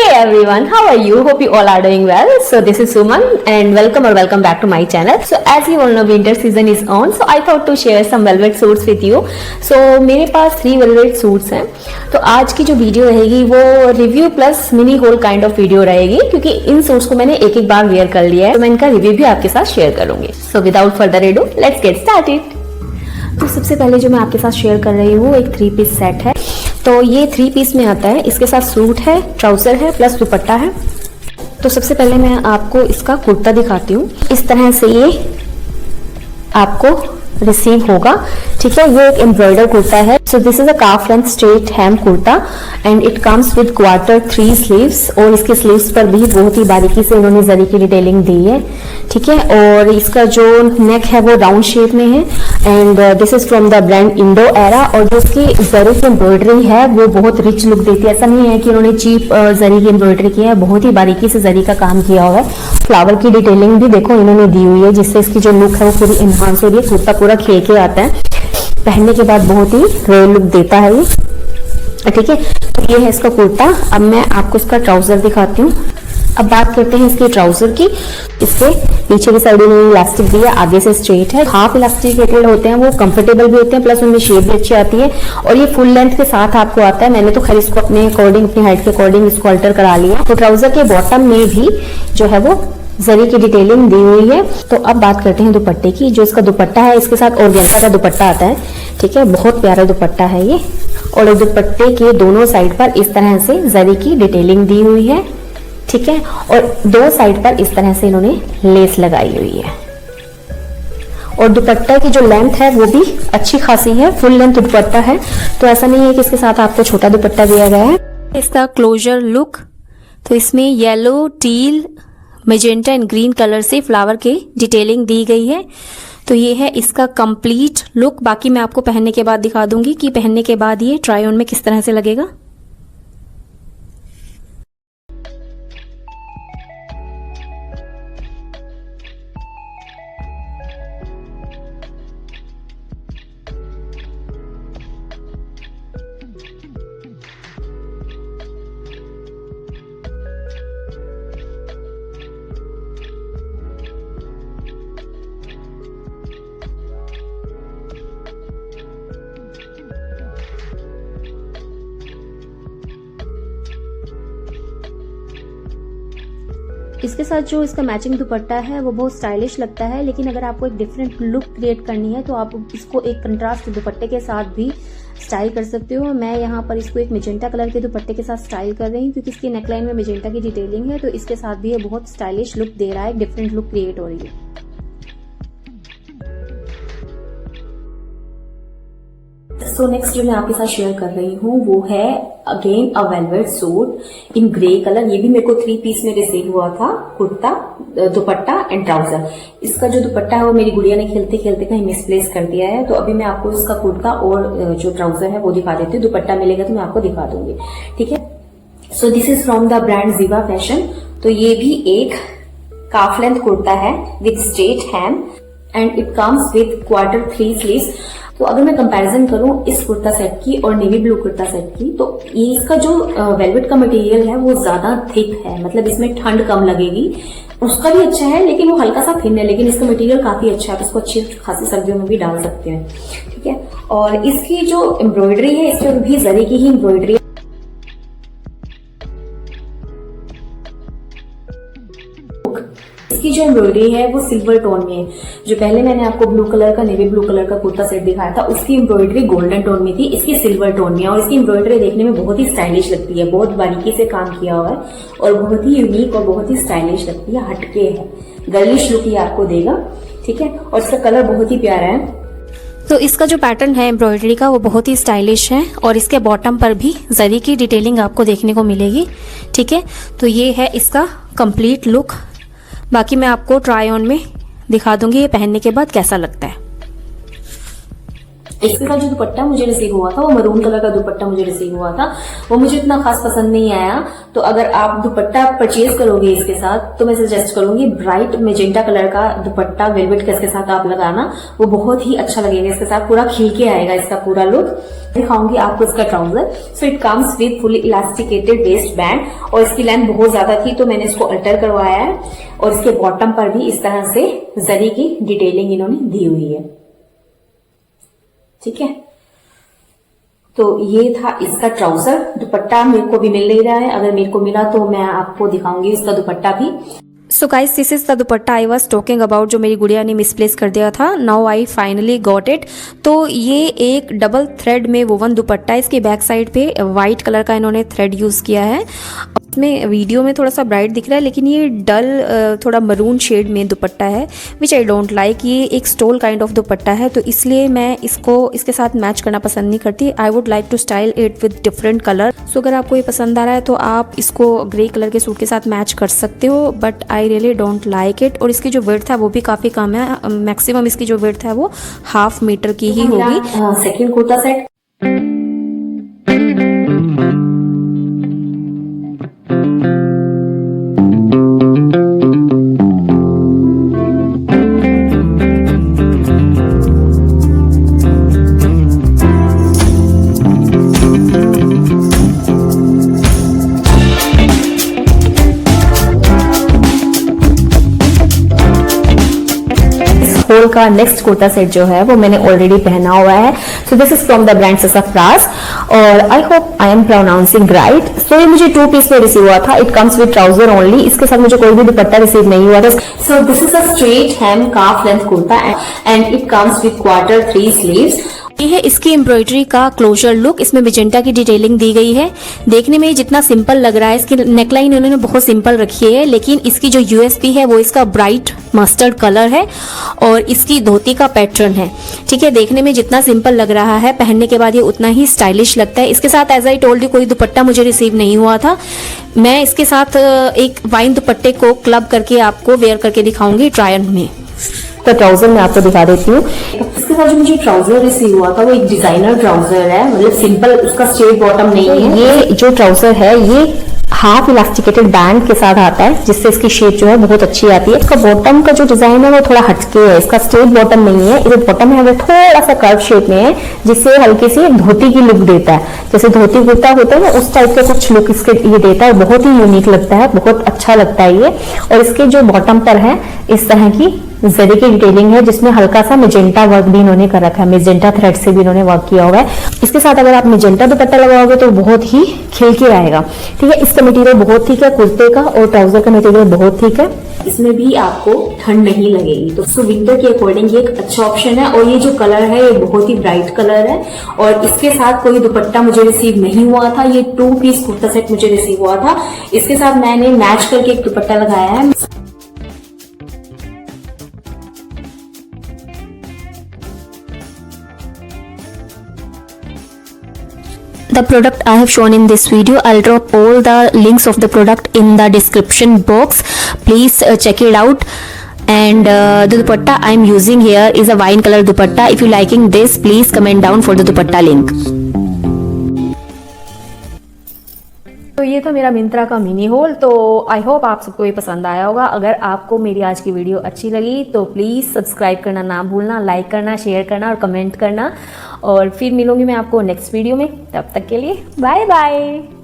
Hey everyone, how are you? Hope you all are doing well. So this is Suman and welcome back to my channel. So as you all know, winter season is on, so I thought to share some velvet suits with you. So मेरे पास 3 velvet suits हैं. तो आज की जो video रहेगी वो review plus mini whole kind of video रहेगी, क्योंकि इन सूट्स को मैंने एक बार वेयर कर लिया है, तो मैं इनका रिव्यू भी आपके साथ शेयर करूंगी. So without further edu let's get started. तो सबसे पहले जो मैं आपके साथ शेयर कर रही हूँ एक 3 पीस सेट है. तो ये 3 पीस में आता है. इसके साथ सूट है, ट्राउजर है प्लस दुपट्टा है. तो सबसे पहले मैं आपको इसका कुर्ता दिखाती हूँ. इस तरह से ये आपको रिसीव होगा. ठीक है, ये एक एम्ब्रॉयडर कुर्ता है. So this is a calf length straight ham kurta and it comes with quarter 3 sleeves. और इसके स्लीव्स पर भी बहुत ही बारीकी से इन्होंने जरी की डिटेलिंग दी है. ठीक है, और इसका जो नेक है वो राउंड शेप में है and this is from the brand Indo era. और जो इसकी जरी की एम्ब्रॉयडरी है वो बहुत रिच लुक देती है. ऐसा नहीं है कि उन्होंने चीप जरी की एम्ब्रॉयडरी की है, बहुत ही बारीकी से जरी का काम किया हुआ है. फ्लावर की डिटेलिंग भी देखो इन्होंने दी हुई है, जिससे इसकी जो लुक है वो पूरी इन्हांस हो रही है. कुर्ता पूरा खिल के आता है, पहनने के बाद बहुत ही रॉयल लुक देता है ये. ठीक है, तो ये है इसका कुर्ता. अब मैं आपको इसका ट्राउजर दिखाती हूँ. अब बात करते हैं इसके ट्राउजर की. इसके पीछे की साइड में इलास्टिक भी है, आगे से स्ट्रेट है. हाफ इलास्टिकेटेड होते हैं, वो कंफर्टेबल भी होते हैं, प्लस उनमें शेप भी अच्छी आती है. और ये फुल लेंथ के साथ आपको आता है. मैंने तो खैर इसको अपने अकॉर्डिंग, अपनी हाइट के अकॉर्डिंग इसको अल्टर करा लिया. तो ट्राउजर के बॉटम में भी जो है वो जरी की डिटेलिंग दी हुई है. तो अब बात करते हैं दुपट्टे की. जो इसका दुपट्टा है, इसके साथ ऑर्गेन्जा का दुपट्टा आता है. ठीक है, बहुत प्यारा दुपट्टा है ये. और दुपट्टे के दोनों साइड पर इस तरह से जरी की डिटेलिंग दी हुई है. ठीक है, और 2 साइड पर इस तरह से इन्होंने लेस लगाई हुई है. और दुपट्टा की जो लेंथ है वो भी अच्छी खासी है, फुल लेंथ दुपट्टा है. तो ऐसा नहीं है कि इसके साथ आपको छोटा दुपट्टा दिया गया है. इसका क्लोजर लुक, तो इसमें yellow, teal, magenta and green colour से फ्लावर के डिटेलिंग दी गई है. तो ये है इसका कंप्लीट लुक. बाकी मैं आपको पहनने के बाद दिखा दूंगी कि पहनने के बाद ये ट्राई ऑन में किस तरह से लगेगा. इसके साथ जो इसका मैचिंग दुपट्टा है वो बहुत स्टाइलिश लगता है. लेकिन अगर आपको एक डिफरेंट लुक क्रिएट करनी है तो आप इसको एक कंट्रास्ट दुपट्टे के साथ भी स्टाइल कर सकते हो. मैं यहाँ पर इसको एक मेजेंटा कलर के दुपट्टे के साथ स्टाइल कर रही हूँ, क्योंकि इसकी नेकलाइन में मेजेंटा की डिटेलिंग है. तो इसके साथ भी ये बहुत स्टाइलिश लुक दे रहा है, डिफरेंट लुक क्रिएट हो रही है. सो नेक्स्ट जो मैं आपके साथ शेयर कर रही हूँ वो है again a velvet suit in grey colour. ये भी मेरे को 3 पीस में रिसीव हुआ था. कुर्ता, दुपट्टा एंड ट्राउजर. इसका जो दुपट्टा है वो मेरी गुड़िया ने खेलते खेलते कहीं मिसप्लेस कर दिया है. तो अभी मैं आपको इसका कुर्ता और जो ट्राउजर है वो दिखा देती हूँ. दुपट्टा मिलेगा तो मैं आपको दिखा दूंगी. ठीक है, so this is from the brand जीवा फैशन. तो ये भी एक काफ लेंथ कुर्ता है with straight ham and it comes with quarter 3 sleeves. तो अगर मैं कंपैरिजन करूं इस कुर्ता सेट की और नेवी ब्लू कुर्ता सेट की, तो ये इसका जो वेलवेट का मटेरियल है वो ज्यादा थिक है, मतलब इसमें ठंड कम लगेगी. उसका भी अच्छा है लेकिन वो हल्का सा थिन है, लेकिन इसका मटेरियल काफी अच्छा है. तो इसको अच्छी खासी सर्दियों में भी डाल सकते हैं. ठीक है, और इसकी जो एम्ब्रॉयडरी है, इस पर भी जरी की ही एम्ब्रॉयडरी. इसकी जो एम्ब्रॉयडरी है वो सिल्वर टोन में है. जो पहले मैंने आपको ब्लू कलर का, नेवी ब्लू कलर का कुर्ता सेट दिखाया था, उसकी एम्ब्रॉयडरी गोल्डन टोन में थी. इसकी सिल्वर टोन में. और इसकी एम्ब्रॉयडरी देखने में बहुत ही स्टाइलिश लगती है, बहुत बारीकी से काम किया हुआ है और बहुत ही यूनिक और बहुत ही स्टाइलिश लगती है. हटके है, गर्लिश लुक ही आपको देगा. ठीक है, और इसका कलर बहुत ही प्यारा है. तो इसका जो पैटर्न है एम्ब्रॉयडरी का वो बहुत ही स्टाइलिश है और इसके बॉटम पर भी जरी की डिटेलिंग आपको देखने को मिलेगी. ठीक है, तो ये है इसका कंप्लीट लुक. बाकी मैं आपको ट्राई ऑन में दिखा दूंगी ये पहनने के बाद कैसा लगता है. इसके साथ जो दुपट्टा मुझे रिसीव हुआ था वो मरून कलर का दुपट्टा मुझे रिसीव हुआ था, वो मुझे इतना खास पसंद नहीं आया। तो अगर आप दुपट्टा परचेज करोगे इसके साथ तो मैं सजेस्ट करूंगी ब्राइट मेजेंटा कलर का दुपट्टा वेलवेट का इसके साथ आप लगाना, वो बहुत ही अच्छा लगेगा, इसके साथ पूरा खिल के आएगा इसका पूरा लुक। दिखाऊंगी आपको इसका trouser. So it comes with fully elasticated waste band और इसकी लेंथ बहुत ज्यादा थी तो मैंने इसको अल्टर करवाया है और इसके बॉटम पर भी इस तरह से जरी की डिटेलिंग इन्होंने दी हुई है। ठीक है, तो ये था इसका ट्राउजर। दुपट्टा मेरे को भी मिल नहीं रहा है, अगर मेरे को मिला तो मैं आपको दिखाऊंगी इसका दुपट्टा भी। So guys, this is the dupatta I was talking about, जो मेरी गुड़िया ने मिसप्लेस कर दिया था। Now I finally got it. तो ये एक डबल थ्रेड में वोवन दुपट्टा है। इसके बैक साइड पे वाइट कलर का इन्होंने थ्रेड यूज किया है। इसमें वीडियो में थोड़ा सा ब्राइट दिख रहा है लेकिन ये डल थोड़ा मरून शेड में दुपट्टा है, विच आई डोंट लाइक। ये एक स्टोल काइंड ऑफ दुपट्टा है तो इसलिए मैं इसको इसके साथ मैच करना पसंद नहीं करती। I would like to style it with different colour. So अगर आपको ये पसंद आ रहा है तो आप इसको ग्रे कलर के सूट के साथ मैच कर सकते हो, but I really don't like it. और इसकी जो विड्थ है वो भी काफ़ी कम है, मैक्सिमम इसकी जो विड्थ है वो 1/2 मीटर की ही होगी। सेकेंड कुर्ता सेट होल का नेक्स्ट कुर्ता सेट जो है वो मैंने ऑलरेडी पहना हुआ है। So this is from the brand sassafras और I hope I am pronouncing right. सो ये मुझे 2 पीस में रिसीव हुआ था। It comes with trouser only, इसके साथ मुझे कोई भी दुपट्टा रिसीव नहीं हुआ था। So this is a straight hem calf length kurta and it comes with 1/4 sleeves. ये है इसकी एम्ब्रॉयडरी का क्लोजर लुक। इसमें मेजेंटा की डिटेलिंग दी गई है। देखने में जितना सिंपल लग रहा है, इसकी नेकलाइन उन्होंने बहुत सिंपल रखी है, लेकिन इसकी जो यूएसपी है वो इसका ब्राइट मस्टर्ड कलर है और इसकी धोती का पैटर्न है। ठीक है, देखने में जितना सिंपल लग रहा है पहनने के बाद ये उतना ही स्टाइलिश लगता है। इसके साथ एज आई टोल्ड यू कोई दुपट्टा मुझे रिसीव नहीं हुआ था। मैं इसके साथ एक वाइन दुपट्टे को क्लब करके आपको वेयर करके दिखाऊंगी ट्राई ऑन में। तो ट्राउजर मैं आपको दिखा देती हूँ। इसके साथ जो मुझे ट्राउजर रिसीव हुआ था वो एक डिजाइनर ट्राउजर है, मतलब सिंपल, उसका स्ट्रेट बॉटम नहीं है। ये जो ट्राउजर है ये हाफ इलास्टिकेटेड बैंड के साथ आता है जिससे इसकी शेप जो है बहुत अच्छी आती है। इसका बॉटम का जो डिजाइन है वो थोड़ा हटके है, इसका स्ट्रेट बॉटम नहीं है। ये बॉटम है वो थोड़ा सा कर्व शेप में है जिससे हल्की सी धोती की लुक देता है, जैसे धोती कुर्ता होता है ना उस टाइप का कुछ लुक इसके ये देता है। बहुत ही यूनिक लगता है, बहुत अच्छा लगता है ये। और इसके जो बॉटम पर है इस तरह की जरी की डिटेलिंग है जिसमें हल्का सा मेजेंटा वर्क भी इन्होंने कर रखा है, मेजेंटा थ्रेड से भी इन्होंने वर्क किया हुआ है। इसके साथ अगर आप मेजेंटा दुपट्टा लगाओगे तो बहुत ही खिल के आएगा। ठीक है, इसका मटेरियल बहुत ठीक है कुर्ते का और ट्राउजर का मटेरियल बहुत ठीक है। इसमें भी आपको ठंड नहीं लगेगी, तो विंटर के अकॉर्डिंग ये एक अच्छा ऑप्शन है। और ये जो कलर है ये बहुत ही ब्राइट कलर है और इसके साथ कोई दुपट्टा मुझे रिसीव नहीं हुआ था। ये 2 पीस कुर्ता सेट मुझे रिसीव हुआ था। इसके साथ मैंने मैच करके एक दुपट्टा लगाया है। The product I have shown in this video, I'll drop all the links of the product in the description box. Please check it out. And the dupatta I am using here is a wine color dupatta. If you liking this, please comment down for the dupatta link. तो ये था मेरा मिंत्रा का mini hall. तो I hope आप सबको ये पसंद आया होगा। अगर आपको मेरी आज की वीडियो अच्छी लगी तो प्लीज़ सब्सक्राइब करना ना भूलना, लाइक करना, शेयर करना और कमेंट करना। और फिर मिलूंगी मैं आपको नेक्स्ट वीडियो में। तब तक के लिए बाय बाय।